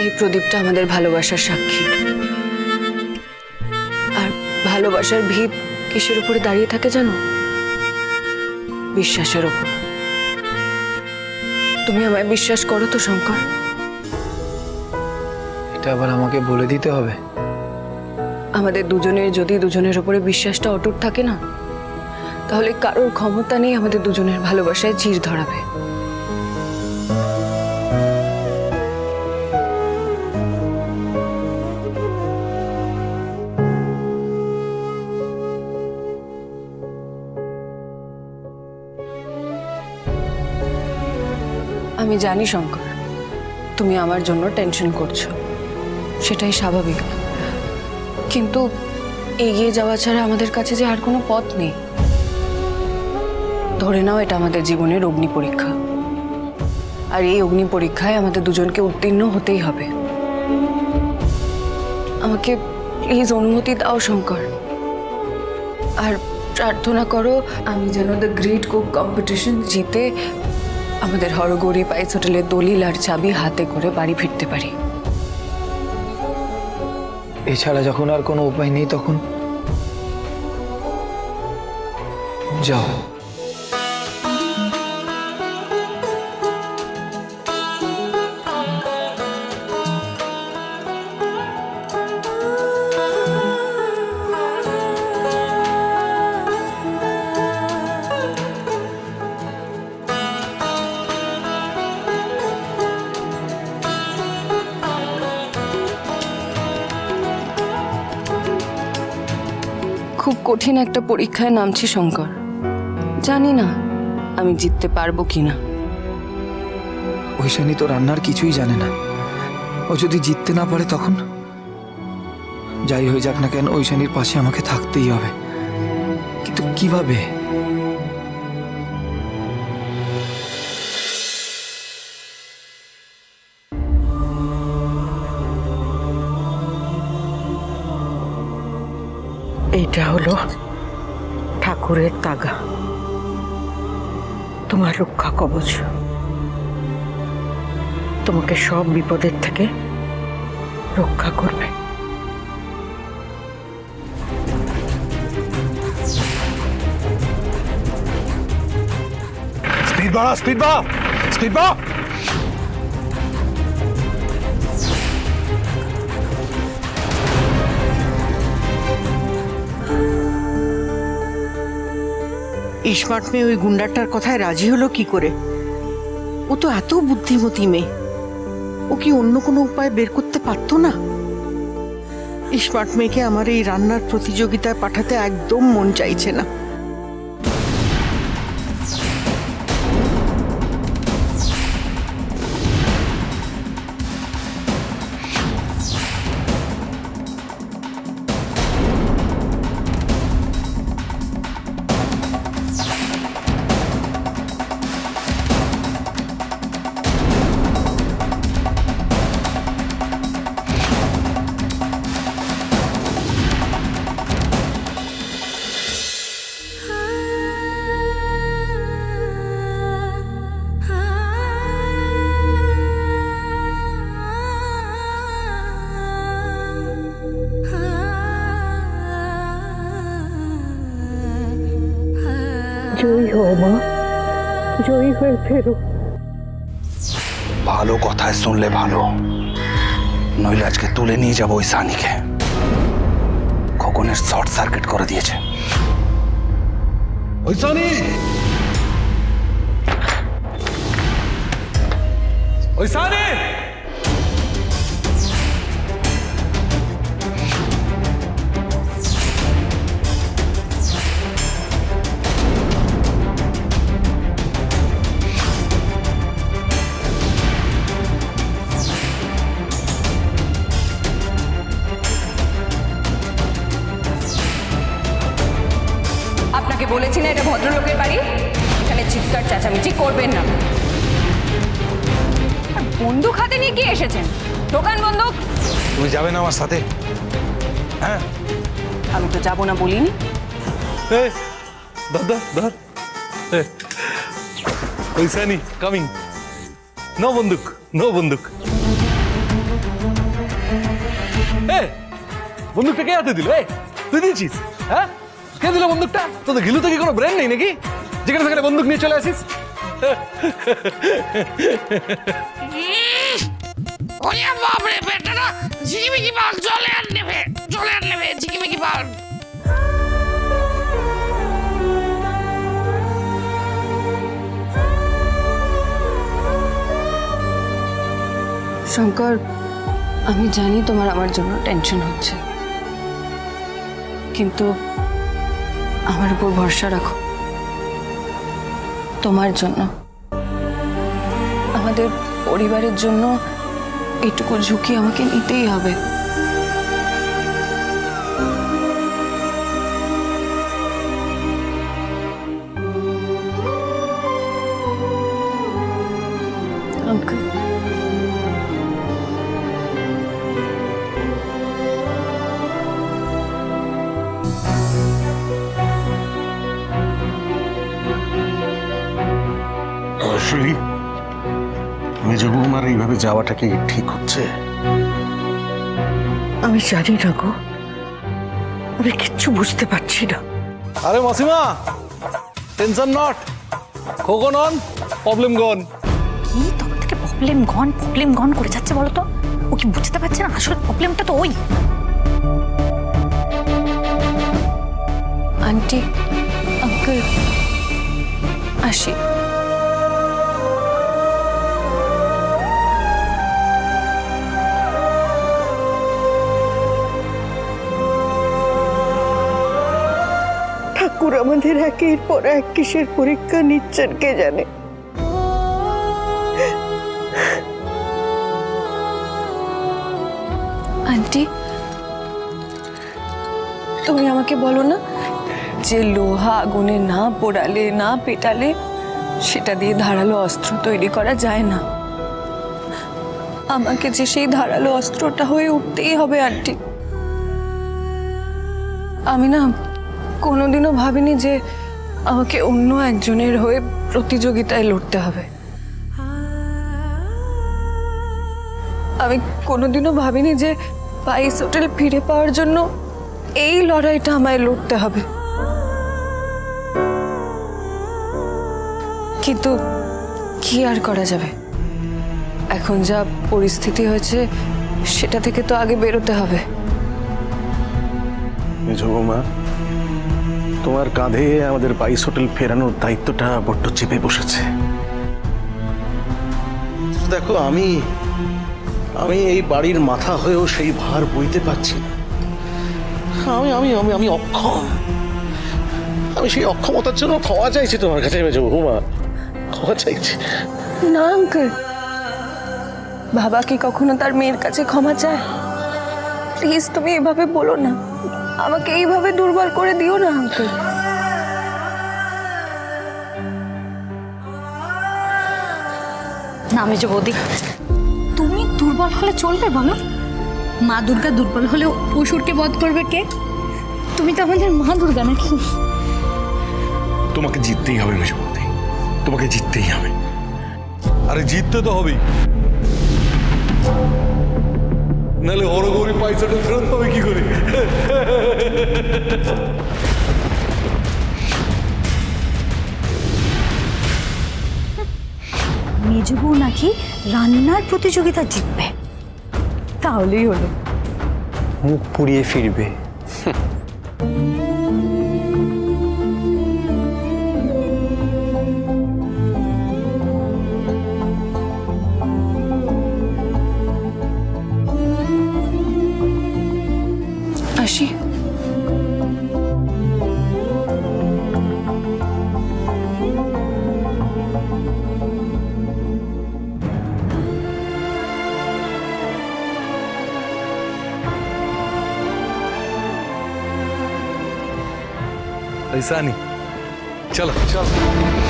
এই প্রদীপটা আমাদের ভালোবাসার সাক্ষী। আর ভালোবাসার ভিত কিসের উপরে দাঁড়িয়ে থাকে জানো? বিশ্বাসের উপর। তুমি আমায় বিশ্বাস করো তো শঙ্কর? এটা আবার আমাকে বলে দিতে হবে? আমাদের দুজনের যদি দুজনের উপরে বিশ্বাসটা অটুট থাকে না, তাহলে কারোর ক্ষমতা নেই আমাদের দুজনের ভালোবাসায় চির ধরাবে। আমি জানি শঙ্কর, তুমি আমার জন্য টেনশন করছো, সেটাই স্বাভাবিক। কিন্তু এগিয়ে যাওয়া ছাড়া আমাদের কাছে যে আর কোনো পথ নেই। ধরে নাও এটা আমাদের জীবনের অগ্নি পরীক্ষা, আর এই অগ্নি পরীক্ষায় আমাদের দুজনকে উত্তীর্ণ হতেই হবে। আমাকে প্লিজ অনুমতি দাও শঙ্কর, আর প্রার্থনা করো আমি যেন দ্য গ্রেট কুক কম্পিটিশন জিতে আমাদের হরগৌরী পাইস হোটেলের দলিল আর চাবি হাতে করে বাড়ি ফিরতে পারি। এছাড়া যখন আর কোনো উপায় নেই তখন যাও। খুব কঠিন একটা পরীক্ষায় নামছি শঙ্কর। জানি না আমি জিততে পারবো কিনা। ঐশানী তো রান্নার কিছুই জানে না। ও যদি জিততে না পারে তখন? যাই হয়ে যাক না কেন, ঐশানীর পাশে আমাকে থাকতেই হবে। কিন্তু কিভাবে? এইটা হলো ঠাকুরের তাগা, তোমার রক্ষা কবচ। তোমাকে সব বিপদের থেকে রক্ষা করবে। স্পিড বাড়া, স্পিড বাড়া, স্পিড বাড়া। স্মার্ট মেয়ে ওই গুন্ডাটার কথায় রাজি হলো কি করে? ও তো এত বুদ্ধিমতী মেয়ে, ও কি অন্য কোনো উপায় বের করতে পারতো না? স্মার্ট মেয়েকে আমার এই রান্নার প্রতিযোগিতায় পাঠাতে একদম মন চাইছে না। জয়ী হও মা, জয়ী হয়ে ফেরো। ভালো কথায় শুনলে ভালো, নইলে আজকে তুলে নিয়ে যাবো ওই সানিকে। খোকনের শর্ট সার্কিট করে দিয়েছে। ওই সানি, ওই সানি, আপনাকে বলেছি না এটা ভদ্রলোকের বাড়ি, এখানে চিৎকার চেঁচামেচি করবেন না। আর বন্দুক হাতে নিয়ে কি এসেছেন? দোকান বন্দুক। তুমি যাবে না আমার সাথে? হ্যাঁ, আমি তো যাবো না বলিনি। ধর ধর ধর। ওই সানি কামিং। নো বন্দুক, নো বন্দুক। বন্দুকটা কে হাতে দিল? তুই দিয়েছিস? হ্যাঁ, কে দিল বন্দুকটা? তোদের ঘিলুতে কি কোনো ব্রেন নেই নাকি, যেখানে সেখানে বন্দুক নিয়ে চলে আসিস? ওরে বাপরে, বেটারা ঝিকিমিকি বাল চলে আর নেবে ঝিকিমিকি বাল। শঙ্কর, আমি জানি তোমার আমার জন্য টেনশন হচ্ছে, কিন্তু আমার উপর ভরসা রাখো। তোমার জন্য, আমাদের পরিবারের জন্য এটুকু ঝুঁকি আমাকে নিতেই হবে। আঙ্কেল, অবশ্যই মেজ বৌমার এইভাবে যাওয়াটা কি ঠিক হচ্ছে? আমি জানি না গো, আমি কিচ্ছু বুঝতে পারছি না। আরে মাসিমা, tension not, Khokon on, problem gone. কি তখন থেকে প্রবলেম গন করে যাচ্ছে বলো তো? ও কি বুঝতে পারছে না আসল প্রবলেমটা তো ওই? আন্টি, আঙ্কেল, আসি। ঠাকুর আমাদের একের পর এক কিসের পরীক্ষা নিচ্ছেন কে জানে। আন্টি, তুমি আমাকে বলো না যে লোহা আগুনে না পোড়ালে না পেটালে সেটা দিয়ে ধারালো অস্ত্র তৈরি করা যায় না। আমাকে যে সেই ধারালো অস্ত্রটা হয়ে উঠতেই হবে আন্টি। আমি না কোনোদিনও ভাবিনি যে আমাকে অন্য একজনের হয়ে প্রতিযোগিতায় লড়তে হবে। আমি কোনোদিনও ভাবিনি যে পাইস হোটেল ফিরে পাওয়ার জন্য এই লড়াইটা আমায় লড়তে হবে। কিন্তু কি আর করা যাবে, এখন যা পরিস্থিতি হয়েছে সেটা থেকে তো আগে বেরোতে হবে। মেজ বৌমা, তোমার কাঁধে আমাদের পাইস হোটেল ফেরানোর দায়িত্বটা বড্ড চেপে বসেছে। দেখো, আমি এই বাড়ির মাথা হয়েও সেই ভার বইতে পারছি না। আমি আমি আমি আমি অক্ষম। আমি সেই অক্ষমতার জন্য ক্ষমা চাইছি তোমার কাছে মেজ বৌমা, ক্ষমা চাইছি। না আঙ্কেল, বাবা কি কখনো তার মেয়ের কাছে ক্ষমা চায়? প্লিজ তুমি এভাবে বলো না, আমাকে এইভাবে দুর্বল করে দিও না আঙ্কেল। না মেজ বৌদি, তুমি দুর্বল হলে চলবে বলো? মা দুর্গা দুর্বল হলেও অসুরকে বধ করবে কে? তুমি তো আমাদের মা দুর্গা নাকি? তোমাকে জিততেই হবে মেজ বৌদি, তোমাকে জিততেই হবে। আরে জিততে তো হবেই, নাহলে হরগৌরী পয়সাটা ফেরত পাবে কি করে? মেজ বউ নাকি রান্নার প্রতিযোগিতা জিতবে, তাহলেই হলো। মুখ পুড়িয়ে ফিরবে। আসি। ऐसा नहीं, चलो चलो।